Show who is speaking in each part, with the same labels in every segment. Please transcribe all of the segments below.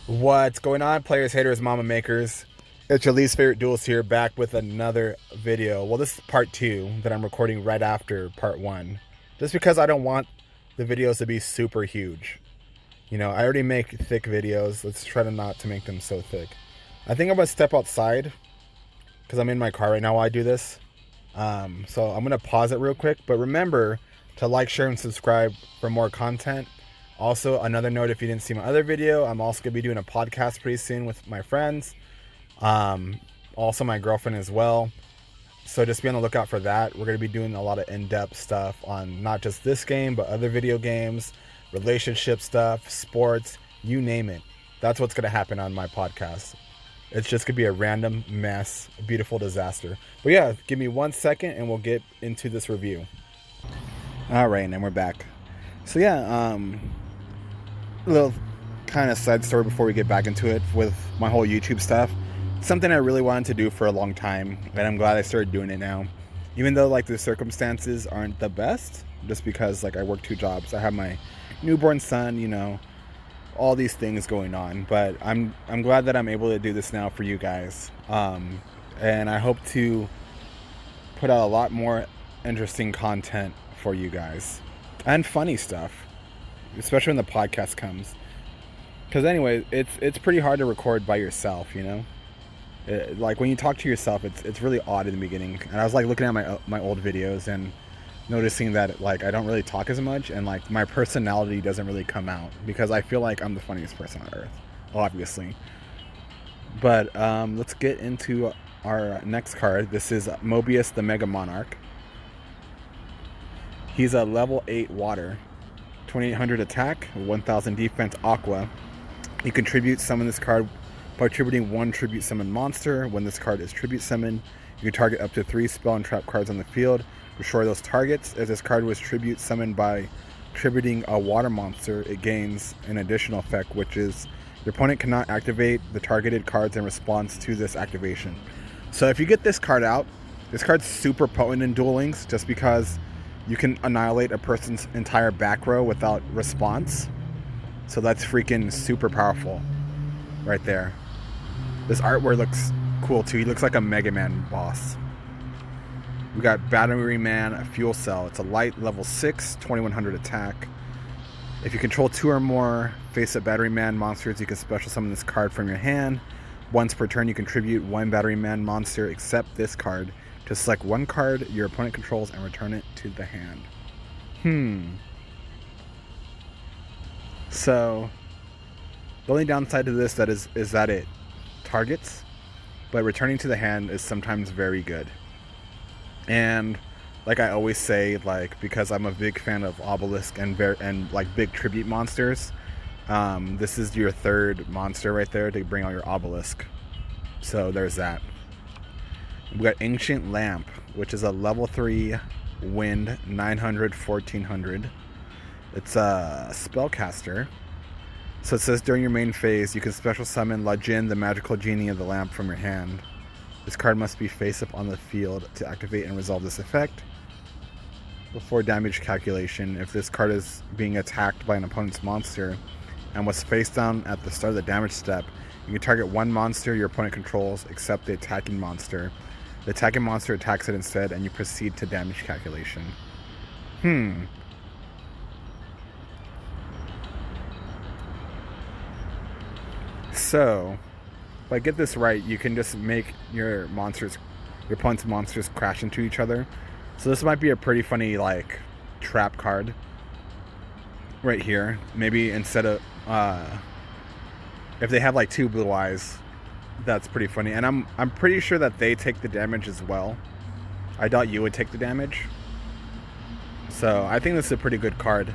Speaker 1: What's going on, players, haters, mama makers? It's your least favorite duelist here, back with another video. Well, this is part 2 that I'm recording right after part 1. Just because I don't want the videos to be super huge. You know, I already make thick videos. Let's try to not to make them so thick. I think I'm going to step outside because I'm in my car right now while I do this. So I'm going to pause it real quick. But remember to like, share, and subscribe for more content. Also, another note, if you didn't see my other video, I'm also going to be doing a podcast pretty soon with my friends. Also my girlfriend as well. So just be on the lookout for that. We're going to be doing a lot of in-depth stuff on not just this game, but other video games, relationship stuff, sports, you name it. That's what's going to happen on my podcast. It's just going to be a random mess, a beautiful disaster. But yeah, give me 1 second and we'll get into this review. All right, and then we're back. So yeah, a little kind of side story before we get back into it with my whole YouTube stuff. Something I really wanted to do for a long time, and I'm glad I started doing it now. Even though like the circumstances aren't the best, just because like I work 2 jobs. I have my newborn son, you know, all these things going on. But I'm glad that I'm able to do this now for you guys. And I hope to put out a lot more interesting content for you guys. And funny stuff. Especially when the podcast comes. Because anyway, it's pretty hard to record by yourself, you know? Like when you talk to yourself, it's really odd in the beginning. And I was like looking at my old videos and noticing that like I don't really talk as much, and like my personality doesn't really come out because I feel like I'm the funniest person on earth, obviously. But let's get into our next card. This is Mobius the Mega Monarch. He's a level 8 water, 2800 attack, 1000 defense, aqua. You contribute summon this card by attributing 1 tribute summon monster. When this card is tribute summoned, you can target up to 3 spell and trap cards on the field. Destroy those targets. If this card was tribute summoned by tributing a water monster, it gains an additional effect, which is your opponent cannot activate the targeted cards in response to this activation. So if you get this card out, this card's super potent in Duel Links just because you can annihilate a person's entire back row without response. So that's freaking super powerful right there. This artwork looks cool too. He looks like a Mega Man boss. We got Battery Man, a fuel cell. It's a light level 6, 2100 attack. If you control 2 or more face-up Battery Man monsters, you can special summon this card from your hand. Once per turn, you contribute 1 Battery Man monster except this card to select 1 card your opponent controls and return it to the hand. So the only downside to this is that it targets, but returning to the hand is sometimes very good. And like I always say, like because I'm a big fan of obelisk and like big tribute monsters, this is your 3rd monster right there to bring out your obelisk. So there's that. We got Ancient Lamp, which is a level 3 wind, 900, 1400. It's a spellcaster. So it says during your main phase, you can special summon La Jinn, the magical genie of the lamp, from your hand. This card must be face up on the field to activate and resolve this effect. Before damage calculation, if this card is being attacked by an opponent's monster and was face down at the start of the damage step, you can target 1 monster your opponent controls except the attacking monster. The attacking monster attacks it instead, and you proceed to damage calculation. So, if I get this right, you can just make your opponent's monsters crash into each other. So this might be a pretty funny, like, trap card right here. Maybe instead of, if they have like 2 blue eyes, that's pretty funny. And I'm pretty sure that they take the damage as well. I doubt you would take the damage. So I think this is a pretty good card.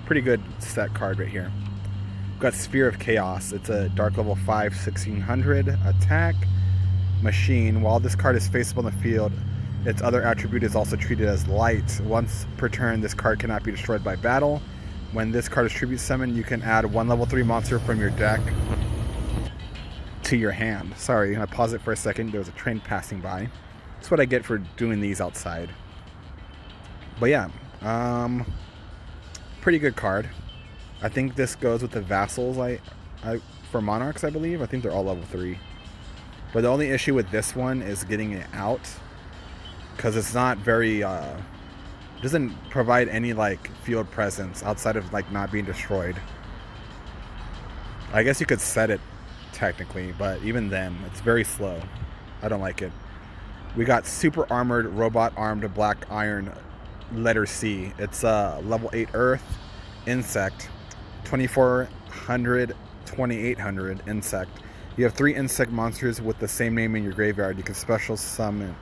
Speaker 1: Pretty good set card right here. Got Sphere of Chaos. It's a dark level 5, 1600 attack machine. While this card is face up on the field, its other attribute is also treated as light. Once per turn, this card cannot be destroyed by battle. When this card is tribute summoned, you can add 1 level 3 monster from your deck to your hand. Sorry, I paused it for a second. There was a train passing by. That's what I get for doing these outside. But yeah, pretty good card. I think this goes with the vassals for Monarchs, I believe. I think they're all level 3. But the only issue with this one is getting it out, because it's not very doesn't provide any like field presence outside of like not being destroyed. I guess you could set it technically, but even then it's very slow. I don't like it. We got super armored robot armed black iron letter C. It's level 8 earth insect, 2400 2800 insect. You have 3 insect monsters with the same name in your graveyard. You can special summon.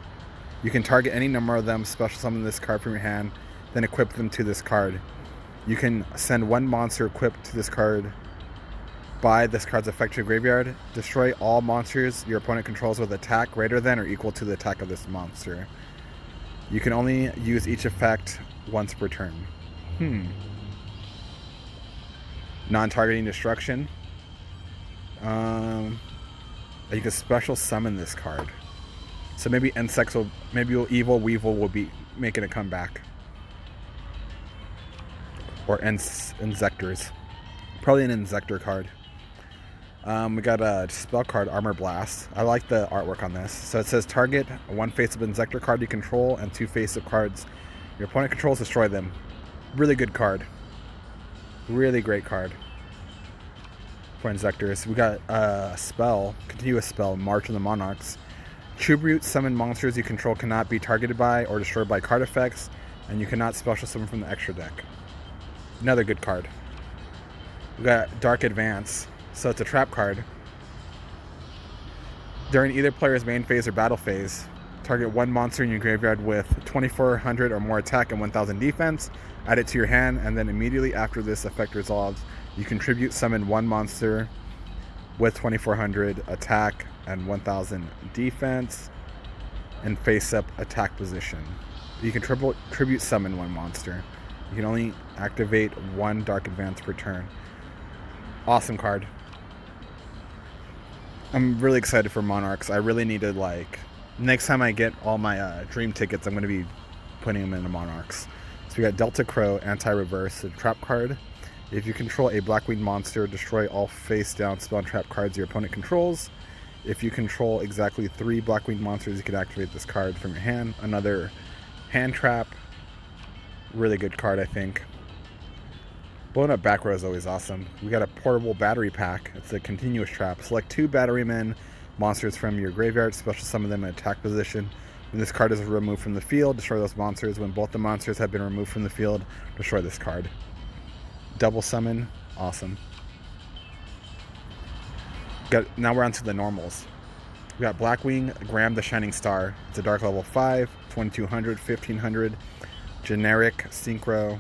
Speaker 1: You can target any number of them, special summon this card from your hand, then equip them to this card. You can send 1 monster equipped to this card by this card's effect to your graveyard. Destroy all monsters your opponent controls with attack greater than or equal to the attack of this monster. You can only use each effect once per turn. Non-targeting destruction. You can special summon this card. So maybe insects will, maybe Evil Weevil will be making a comeback. Or Insectors. Probably an Insector card. We got a spell card, Armor Blast. I like the artwork on this. So it says target 1 face-up Insector card you control and 2 face-up cards your opponent controls, destroy them. Really good card. Really great card for Insectors. We got a spell, continuous spell, March of the Monarchs. Tribute summon monsters you control cannot be targeted by or destroyed by card effects, and you cannot special summon from the extra deck. Another good card. We got Dark Advance. So it's a trap card. During either player's main phase or battle phase, target 1 monster in your graveyard with 2400 or more attack and 1000 defense. Add it to your hand, and then immediately after this effect resolves, you contribute summon 1 monster with 2400 attack and 1000 defense and face-up attack position. You can tribute summon 1 monster. You can only activate 1 Dark Advance per turn. Awesome card. I'm really excited for Monarchs. I really need to, like, next time I get all my dream tickets, I'm going to be putting them into Monarchs. So we got Delta Crow, anti-reverse, a trap card. If you control a Blackwing monster, destroy all face-down spell and trap cards your opponent controls. If you control exactly 3 Blackwing monsters, you can activate this card from your hand. Another hand trap. Really good card, I think. Blowing up back row is always awesome. We got a portable battery pack. It's a continuous trap. Select 2 Batterymen monsters from your graveyard, special summon them in attack position. When this card is removed from the field, destroy those monsters. When both the monsters have been removed from the field, destroy this card. Double summon, awesome. Now we're on to the normals. We got Blackwing, Graham the Shining Star. It's a dark level 5, 2200, 1500, generic synchro.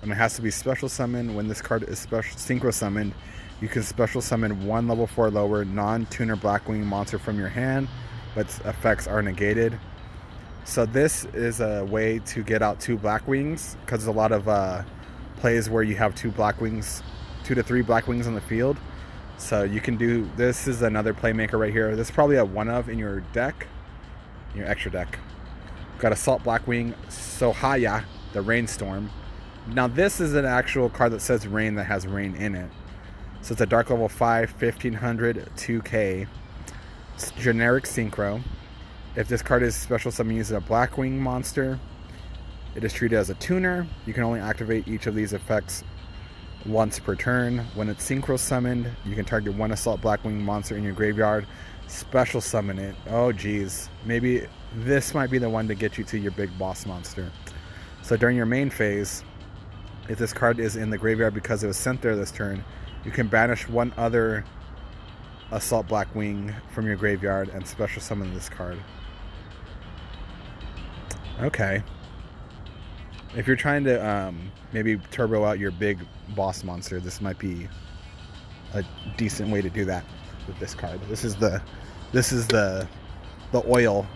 Speaker 1: And it has to be special summon. When this card is special synchro summoned, you can special summon 1 level 4 lower non-tuner Blackwing monster from your hand, but its effects are negated. So this is a way to get out 2 Blackwings, because there's a lot of plays where you have 2 Blackwings, 2 to 3 Blackwings on the field. So you can do, this is another playmaker right here. This is probably a 1 of in your deck, your extra deck. We've got Assault Blackwing, Sohaya, the Rainstorm. Now this is an actual card that says rain that has rain in it. So it's a dark level 5, 1500, 2k. It's generic synchro. If this card is special summon using a Blackwing monster, it is treated as a tuner. You can only activate each of these effects once per turn. When it's synchro summoned, you can target 1 Assault Blackwing monster in your graveyard, special summon it. Oh geez, maybe this might be the one to get you to your big boss monster. So during your main phase, if this card is in the graveyard because it was sent there this turn, you can banish 1 other Assault Blackwing from your graveyard and special summon this card. Okay. If you're trying to maybe turbo out your big boss monster, this might be a decent way to do that with this card. This is the oil,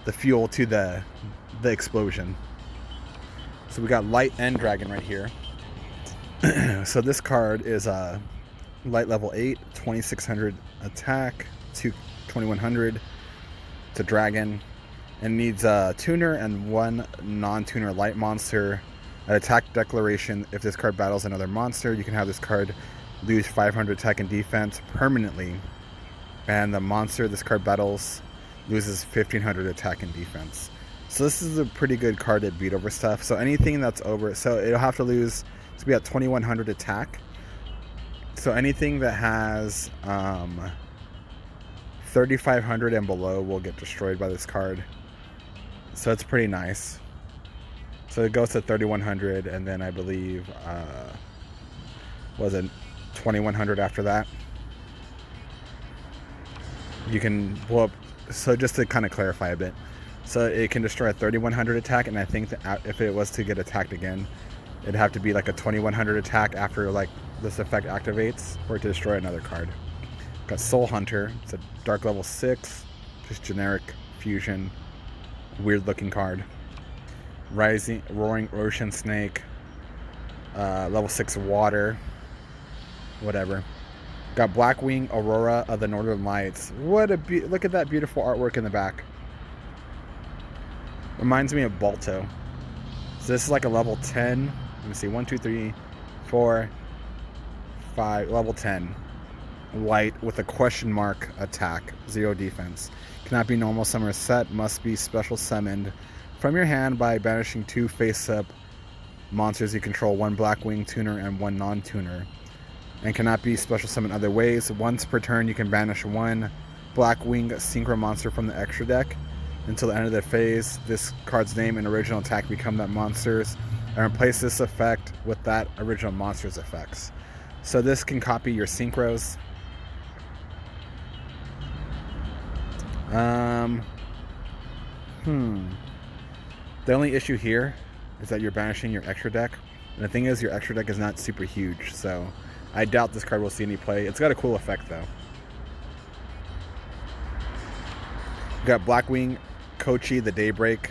Speaker 1: the fuel to the explosion. So we got Light End Dragon right here. So this card is light level 8, 2600 attack, 2100. It's a dragon and needs a tuner and 1 non-tuner light monster. At attack declaration, if this card battles another monster, you can have this card lose 500 attack and defense permanently. And the monster this card battles loses 1500 attack and defense. So this is a pretty good card to beat over stuff. So anything that's over, so it'll have to lose, it's gonna be at 2100 attack. So anything that has 3500 and below will get destroyed by this card. So it's pretty nice. So it goes to 3100, and then I believe was it 2100 after that. You can blow up. So just to kind of clarify a bit, so it can destroy a 3100 attack, and I think that if it was to get attacked again, it'd have to be like a 2100 attack after like this effect activates for it to destroy another card. Got Soul Hunter. It's a dark level 6, just generic fusion, weird looking card. Roaring Ocean Snake, level 6 water, whatever. Got Blackwing Aurora of the Northern Lights. What a look at that beautiful artwork in the back. Reminds me of Balto. So this is like a level 10. Let me see, 1, 2, 3, 4, 5, level 10. Light with a question mark attack, 0 defense. Cannot be normal summoner set, must be special summoned from your hand by banishing 2 face-up monsters you control, 1 Blackwing tuner and 1 non-tuner. And cannot be special summoned other ways. Once per turn, you can banish 1 Blackwing synchro monster from the extra deck. Until the end of the phase, this card's name and original attack become that monster's, and replace this effect with that original monster's effects. So this can copy your synchros. The only issue here is that you're banishing your extra deck. And the thing is, your extra deck is not super huge, so I doubt this card will see any play. It's got a cool effect, though. We got Blackwing Kochi the Daybreak.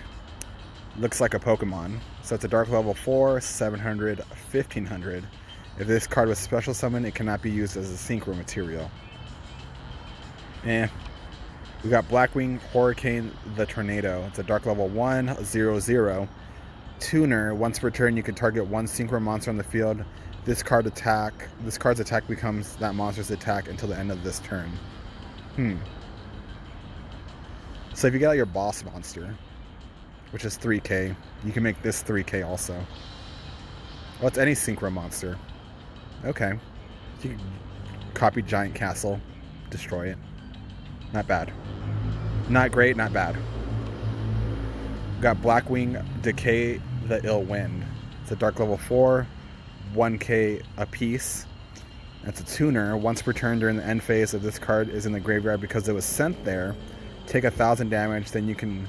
Speaker 1: Looks like a Pokemon. So it's a dark level 4, 700, 1500. If this card was special summoned, it cannot be used as a synchro material. We got Blackwing Hurricane the Tornado. It's a dark level 1, 0, 0. Tuner. Once per turn, you can target 1 synchro monster on the field. This card's attack becomes that monster's attack until the end of this turn. So if you get out your boss monster, which is 3k, you can make this 3k also. Well, it's any synchro monster. Okay. You can copy Giant Castle, destroy it. Not bad. Not great, not bad. Got Blackwing Decay the Ill Wind. It's a dark level 4, 1k a piece. It's a tuner. Once per turn during the end phase of this card is in the graveyard because it was sent there, take 1000 damage. Then you can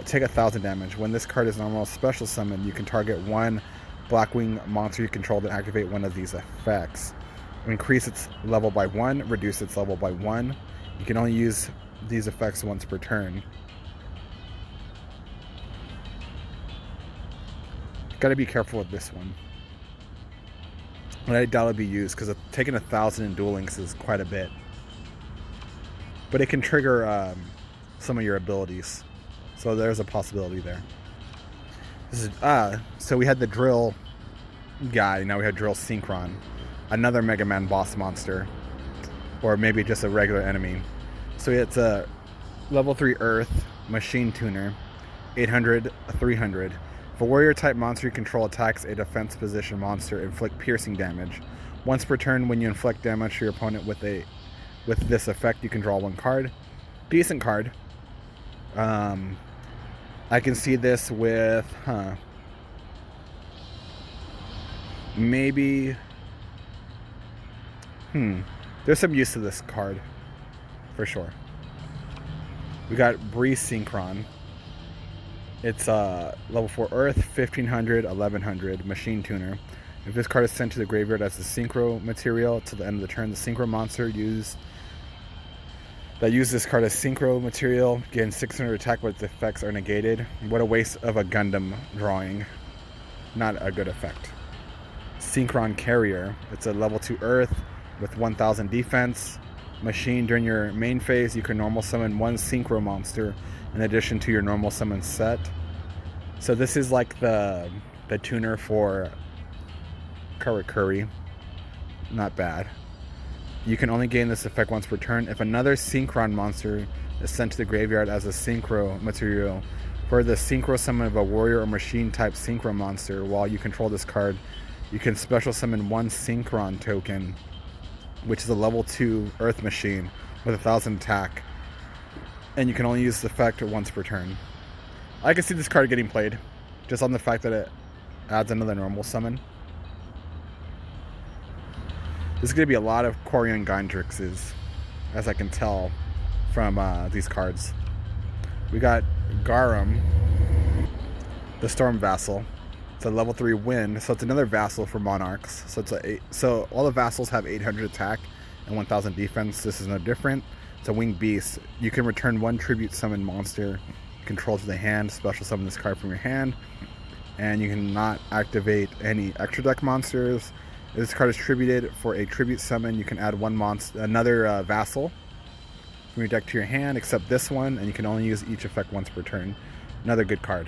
Speaker 1: take 1000 damage. When this card is normal special summon, you can target 1 Blackwing monster you control to activate one of these effects. Increase its level by 1, reduce its level by 1. You can only use these effects once per turn. Gotta be careful with this one. And I doubt it'll be used because taking 1000 in Duel Links is quite a bit. But it can trigger some of your abilities. So there's a possibility there. This is so we had the Drill guy, now we had Drill Synchron. Another Mega Man boss monster. Or maybe just a regular enemy. So it's a level 3 Earth Machine Tuner. 800, 300. If a warrior type monster you control attacks a defense position monster, inflict piercing damage. Once per turn, when you inflict damage to your opponent with this effect, you can draw 1 card. Decent card. I can see this with maybe there's some use to this card for sure. We got Breeze Synchron. It's level 4 Earth, 1500, 1100, Machine Tuner. If this card is sent to the graveyard as a synchro material to the end of the turn, the synchro monster that uses this card as synchro material gains 600 attack, but its effects are negated. What a waste of a Gundam drawing. Not a good effect. Synchron Carrier. It's a level 2 Earth with 1000 defense. Machine. During your main phase, you can normal summon 1 synchro monster in addition to your normal summon set. So this is like the tuner for Karakuri. Not bad. You can only gain this effect once per turn. If another Synchron monster is sent to the graveyard as a Synchro material, for the Synchro summon of a warrior or machine type Synchro monster, while you control this card, you can special summon one Synchron token, which is a level 2 Earth machine with 1,000 attack. And you can only use the effect once per turn. I can see this card getting played, just on the fact that it adds another normal summon. There's going to be a lot of Quarian Gyndrixes, as I can tell from these cards. We got Garum, the Storm Vassal. It's a level 3 wind, so it's another vassal for Monarchs. So all the vassals have 800 attack and 1000 defense. This is no different. It's a winged beast. You can return one tribute summon monster control to the hand, special summon this card from your hand, and you cannot activate any extra deck monsters. If this card is tributed for a tribute summon, you can add another vassal from your deck to your hand, except this one, and you can only use each effect once per turn. Another good card.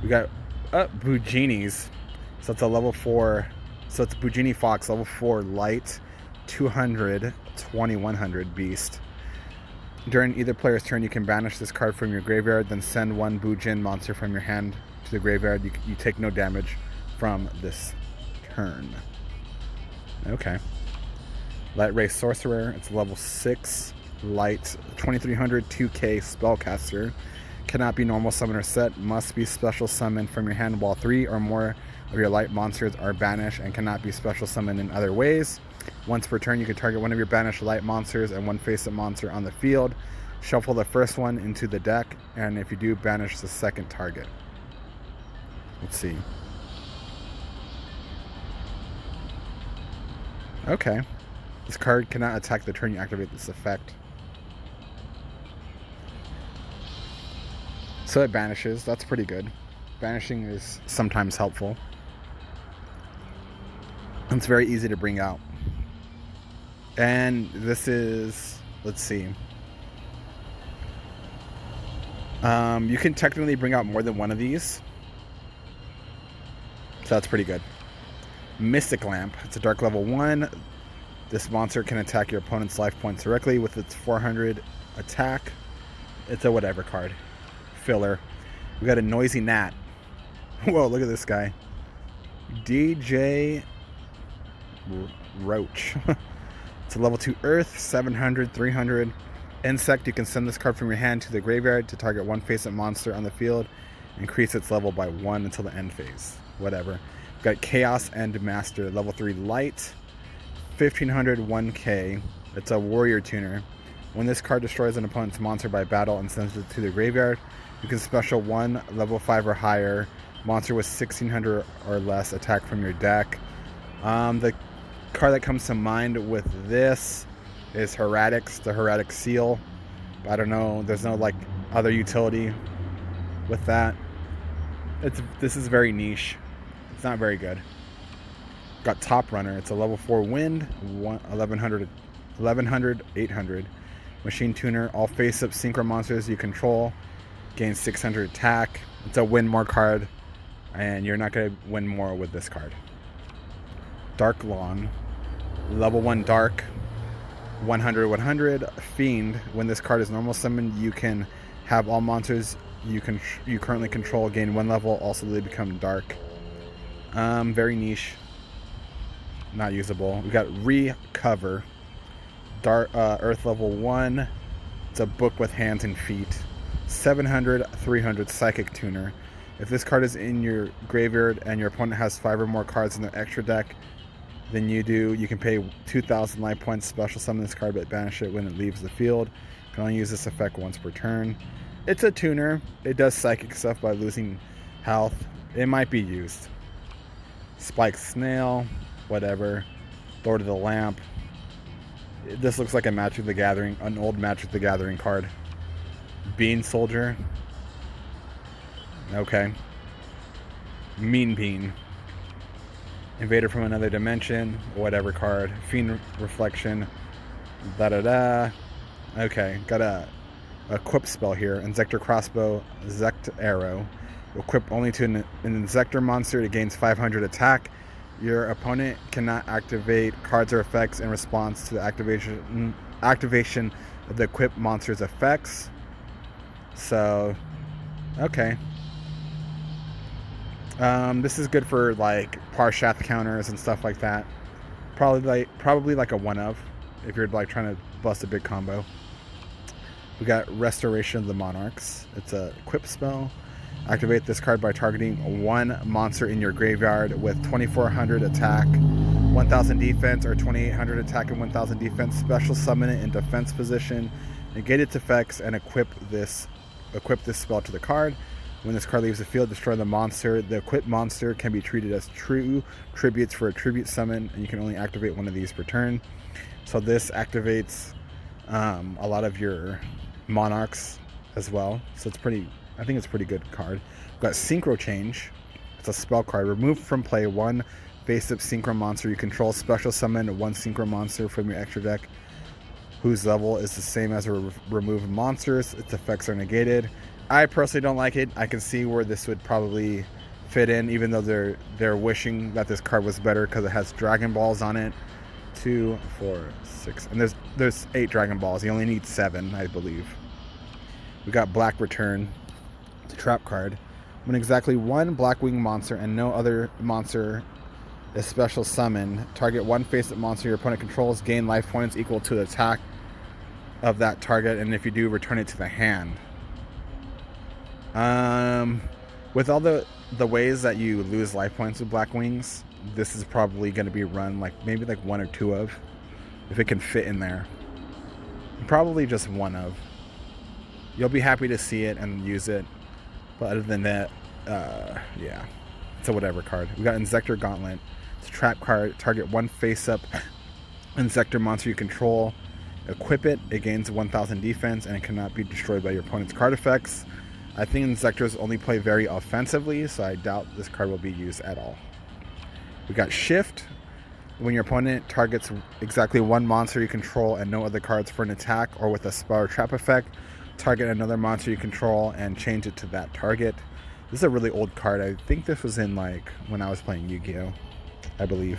Speaker 1: We got Bugini's. So it's a level 4. So it's Bugini Fox, level 4 light, 200, 2100 beast. During either player's turn, you can banish this card from your graveyard, then send one Bujin monster from your hand to the graveyard. You take no damage from this turn. Okay. Light Ray Sorcerer. It's level 6 light, 2300, 2k spellcaster. Cannot be normal summon or set. Must be special summon from your hand while 3 or more of your light monsters are banished, and cannot be special summoned in other ways. Once per turn, you can target one of your banished light monsters and one face-up monster on the field. Shuffle the first one into the deck, and if you do, banish the second target. Let's see. Okay. This card cannot attack the turn you activate this effect. So it banishes. That's pretty good. Banishing is sometimes helpful. It's very easy to bring out. And this is, let's see. You can technically bring out more than one of these. So that's pretty good. Mystic Lamp. It's a dark level 1. This monster can attack your opponent's life points directly with its 400 attack. It's a whatever card. Filler. We got a Noisy Gnat. Whoa, look at this guy. DJ Roach. It's a level 2 Earth, 700, 300. Insect. You can send this card from your hand to the graveyard to target one face-up monster on the field. Increase its level by 1 until the end phase. Whatever. We've got Chaos End Master, level 3 light, 1500, 1k. It's a warrior tuner. When this card destroys an opponent's monster by battle and sends it to the graveyard, you can special one level 5 or higher monster with 1600 or less attack from your deck. The card that comes to mind with this is Heretics, the Heretic Seal. I don't know, there's no like other utility with that. This is very niche. It's not very good. Got Top Runner. It's a level 4 wind, 1100, 800. Machine Tuner. All face-up synchro monsters you control gain 600 attack. It's a win more card, and you're not going to win more with this card. Dark Lawn. Level 1 Dark, 100, 100. Fiend. When this card is normal summoned, you can have all monsters you currently control gain 1 level. Also, they become dark. Very niche. Not usable. We got Recover. Dark Earth level 1. It's a book with hands and feet. 700, 300 Psychic Tuner. If this card is in your graveyard and your opponent has 5 or more cards in their extra deck than you do, you can pay 2,000 life points, special summon this card, but banish it when it leaves the field. You can only use this effect once per turn. It's a tuner. It does psychic stuff by losing health. It might be used. Spike Snail, whatever. Lord of the Lamp. This looks like a Magic the Gathering, an old Magic the Gathering card. Bean Soldier. Okay. Mean Bean. Invader from Another Dimension, whatever card. Fiend Reflection. Da-da-da. Okay, got a equip spell here. Inzector Crossbow, Zect Arrow. Equip only to an Inzector monster. It gains 500 attack. Your opponent cannot activate cards or effects in response to the activation of the equipped monster's effects. So, okay. This is good for like Parshath counters and stuff like that. Probably like a one of if you're like trying to bust a big combo. We got Restoration of the Monarchs. It's a equip spell. Activate this card by targeting one monster in your graveyard with 2400 attack, 1000 defense, or 2800 attack and 1000 defense. Special summon it in defense position, negate its effects, and equip this spell to the card. When this card leaves the field, destroy the monster. The equipped monster can be treated as true tributes for a tribute summon, and you can only activate one of these per turn. So this activates a lot of your monarchs as well. So I think it's a pretty good card. We've got Synchro Change. It's a spell card. Remove from play one face-up synchro monster you control. Special summon one synchro monster from your extra deck whose level is the same as remove monsters. Its effects are negated. I personally don't like it. I can see where this would probably fit in, even though they're wishing that this card was better because it has Dragon Balls on it. 2, 4, 6, and there's 8 Dragon Balls. You only need 7, I believe. We got Black Return. It's a trap card. When exactly one Blackwing monster and no other monster is special summon, target one face-up monster your opponent controls, gain life points equal to the attack of that target, and if you do, return it to the hand. With all the ways that you lose life points with Blackwings, this is probably going to be run maybe one or two of, if it can fit in there. Probably just one of. You'll be happy to see it and use it, but other than that, yeah, it's a whatever card. We got Inzektor Gauntlet. It's a trap card. Target one face-up Inzektor monster you control. Equip it. It gains 1000 defense, and it cannot be destroyed by your opponent's card effects. I think Inzektors only play very offensively, so I doubt this card will be used at all. We got Shift. When your opponent targets exactly one monster you control and no other cards for an attack or with a spell or trap effect, target another monster you control and change it to that target. This is a really old card. I think this was in when I was playing Yu-Gi-Oh, I believe.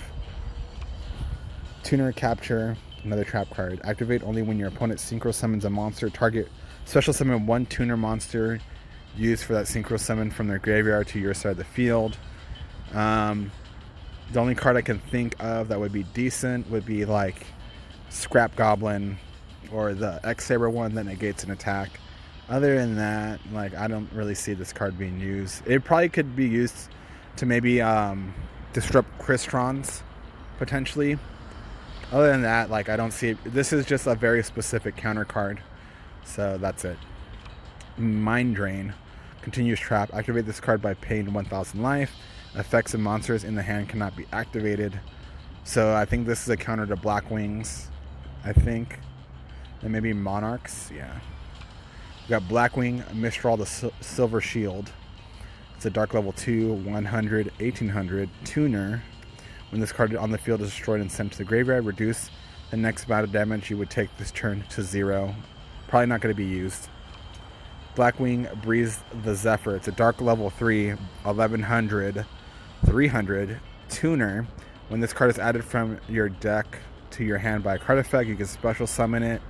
Speaker 1: Tuner Capture, another trap card. Activate only when your opponent synchro summons a monster. Target special summon one tuner monster used for that synchro summon from their graveyard to your side of the field. The only card I can think of that would be decent would be Scrap Goblin or the X-Saber one that negates an attack. Other than that, I don't really see this card being used. It probably could be used to maybe disrupt Cristrons, potentially. Other than that, I don't see it. This is just a very specific counter card. So that's it. Mind Drain. Continuous trap. Activate this card by paying 1000 life. Effects and monsters in the hand cannot be activated. So I think this is a counter to Blackwings. I think. And maybe Monarchs. Yeah. We got Blackwing, Mistral the Silver Shield. It's a dark level 2, 100, 1800 tuner. When this card on the field is destroyed and sent to the graveyard, reduce the next amount of damage you would take this turn to 0. Probably not going to be used. Blackwing, Breeze the Zephyr. It's a dark level 3, 1100, 300 tuner. When this card is added from your deck to your hand by a card effect, you can special summon it,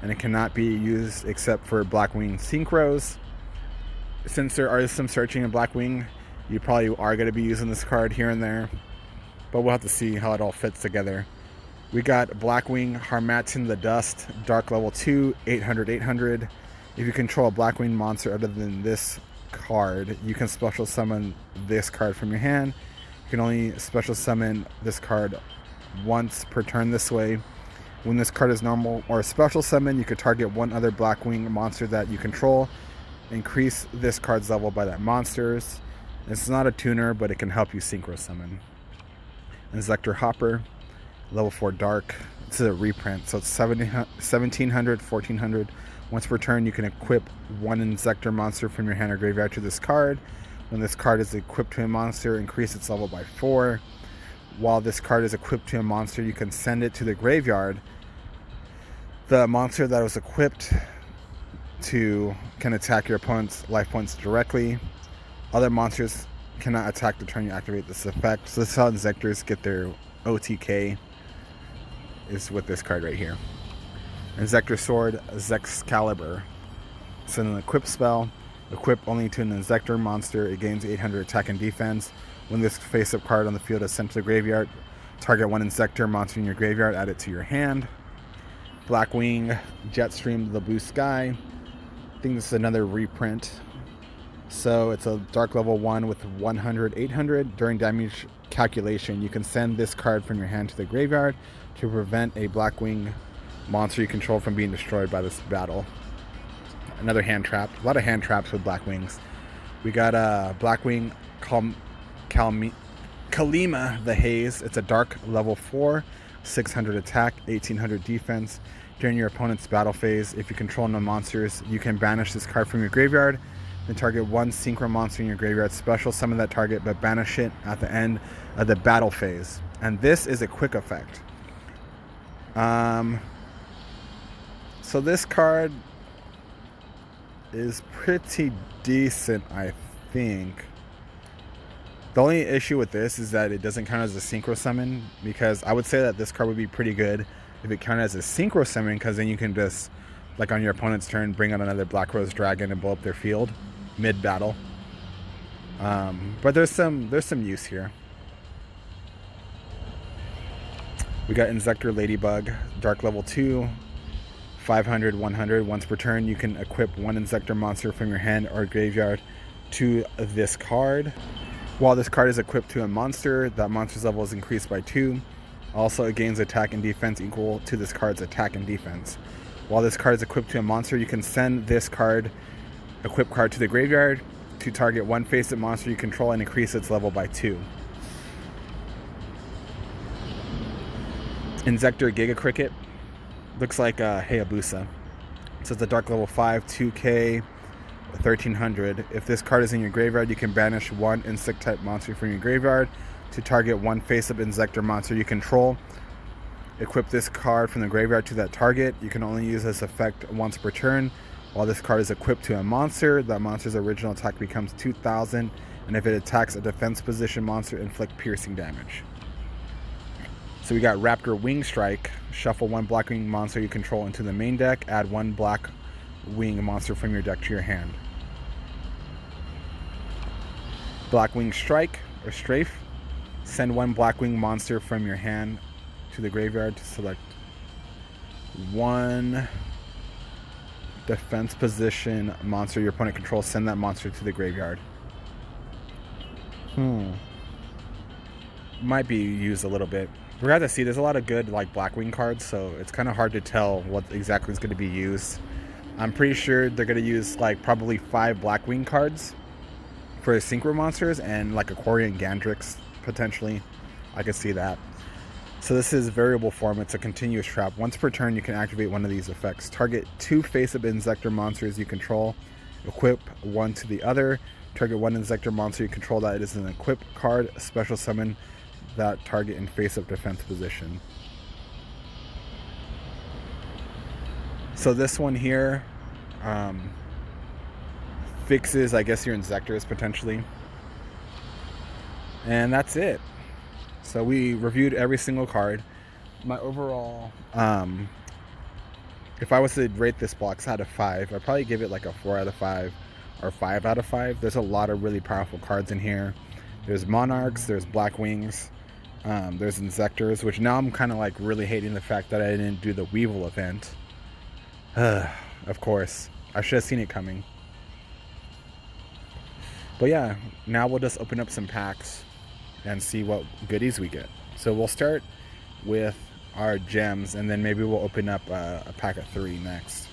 Speaker 1: and it cannot be used except for Blackwing Synchros. Since there are some searching in Blackwing, you probably are going to be using this card here and there, but we'll have to see how it all fits together. We got Blackwing, Harmattan the Dust, dark level 2, 800, 800. If you control a Blackwing monster other than this card, you can special summon this card from your hand. You can only special summon this card once per turn this way. When this card is normal or a special summon, you could target one other Blackwing monster that you control. Increase this card's level by that monster's. It's not a tuner, but it can help you synchro summon. Inzektor Hopper, level 4 dark. It's a reprint, so it's 1700, 1400. Once per turn, you can equip one Inzektor monster from your hand or graveyard to this card. When this card is equipped to a monster, increase its level by 4. While this card is equipped to a monster, you can send it to the graveyard. The monster that was equipped to can attack your opponent's life points directly. Other monsters cannot attack the turn you activate this effect. So this is how Inzectors get their OTK, is with this card right here. Inzector Sword, Zexcalibur. It's an equip spell. Equip only to an Inzector monster. It gains 800 attack and defense. When this face-up card on the field is sent to the graveyard, target one Inzector monster in your graveyard, add it to your hand. Blackwing, Jetstream, the Blue Sky. I think this is another reprint. So it's a dark level 1 with 100, 800. During damage calculation, you can send this card from your hand to the graveyard to prevent a Blackwing monster you control from being destroyed by this battle. Another hand trap. A lot of hand traps with Blackwings. We got Blackwing Kalima the Haze. It's a dark level 4, 600 attack, 1800 defense. During your opponent's battle phase, if you control no monsters, you can banish this card from your graveyard. Then target one synchro monster in your graveyard. Special summon that target, but banish it at the end of the battle phase. And this is a quick effect. So this card is pretty decent, I think. The only issue with this is that it doesn't count as a synchro summon, because I would say that this card would be pretty good if it counted as a synchro summon, because then you can just, like on your opponent's turn, bring out another Black Rose Dragon and blow up their field mid-battle. But there's some use here. We got Inzector Ladybug, dark level 2, 500, 100. Once per turn, you can equip one Inzector monster from your hand or graveyard to this card. While this card is equipped to a monster, that monster's level is increased by 2. Also, it gains attack and defense equal to this card's attack and defense. While this card is equipped to a monster, you can send this card, equipped card, to the graveyard to target one face-up monster you control and increase its level by 2. Inzector Giga Cricket. Looks like Hayabusa. So it's a dark level 5, 2k, 1300. If this card is in your graveyard, you can banish one insect type monster from your graveyard to target one face-up Inzector monster you control. Equip this card from the graveyard to that target. You can only use this effect once per turn. While this card is equipped to a monster, that monster's original attack becomes 2000, and if it attacks a defense position monster, inflict piercing damage. So we got Raptor Wing Strike. Shuffle one Blackwing monster you control into the main deck. Add one Blackwing monster from your deck to your hand. Blackwing Strike or Strafe. Send one Blackwing monster from your hand to the graveyard to select one defense position monster your opponent controls. Send that monster to the graveyard. Might be used a little bit. We're going to have to see. There's a lot of good like Blackwing cards, so it's kind of hard to tell what exactly is going to be used. I'm pretty sure they're going to use like probably 5 Blackwing cards for synchro monsters and like Aquarian Gandrix potentially. I could see that. So this is variable form. It's a continuous trap. Once per turn, you can activate one of these effects. Target 2 face-up Inzector monsters you control. Equip one to the other. Target one Inzector monster you control that is an equip card. Special summon that target in face-up defense position. So this one here fixes, I guess, your Inzectors potentially. And that's it. So we reviewed every single card. My overall, if I was to rate this box out of 5, I'd probably give it like a 4 out of 5 or 5 out of 5. There's a lot of really powerful cards in here. There's Monarchs, there's Blackwings, there's Inzectors, which now I'm kind of like really hating the fact that I didn't do the Weevil event. Of course, I should have seen it coming. But yeah, now we'll just open up some packs and see what goodies we get. So we'll start with our gems, and then maybe we'll open up a pack of 3 next.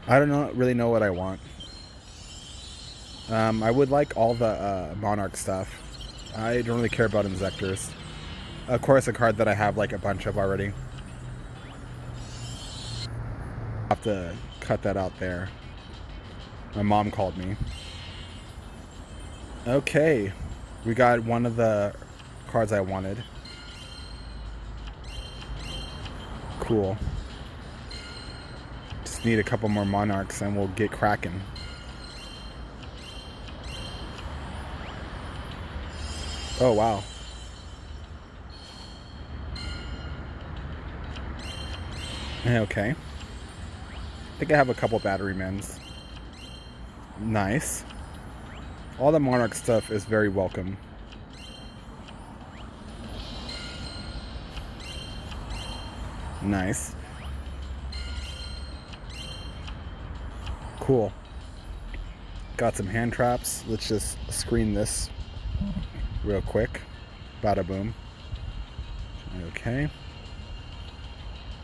Speaker 1: I don't really know what I want. I would like all the Monarch stuff. I don't really care about Inzectors. Of course, a card that I have like a bunch of already. I'll have to cut that out there. My mom called me. Okay, we got one of the cards I wanted. Cool. Just need a couple more Monarchs and we'll get cracking. Oh, wow. Okay. I think I have a couple battery mens. Nice. All the Monarch stuff is very welcome. Nice. Cool. Got some hand traps. Let's just screen this real quick. Bada boom. Okay.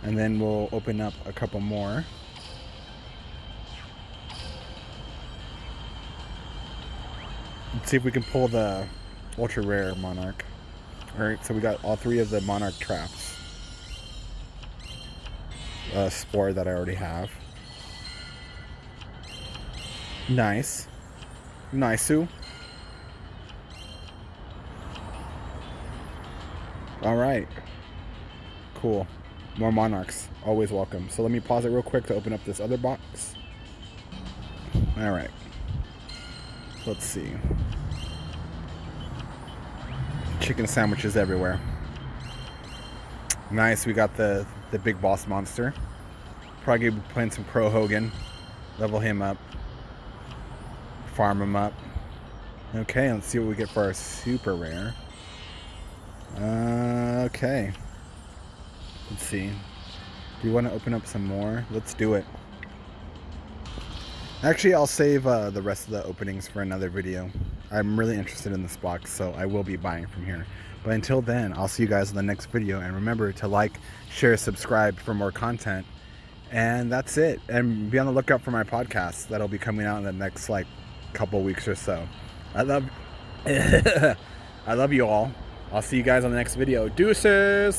Speaker 1: And then we'll open up a couple more. Let's see if we can pull the ultra rare Monarch. Alright, so we got all three of the Monarch traps. Spore that I already have. Nice. Nice-oo. Alright. Cool. More Monarchs. Always welcome. So let me pause it real quick to open up this other box. Alright. Let's see. Chicken sandwiches everywhere. Nice. We got the big boss monster. Probably be playing some Pro Hogan. Level him up. Farm him up. Okay, let's see what we get for our super rare. Okay. Let's see. Do you want to open up some more? Let's do it. Actually, I'll save the rest of the openings for another video. I'm really interested in this box, so I will be buying from here. But until then, I'll see you guys in the next video. And remember to like, share, subscribe for more content. And that's it. And be on the lookout for my podcast. That'll be coming out in the next, like, couple weeks or so. I love I love you all. I'll see you guys on the next video. Deuces!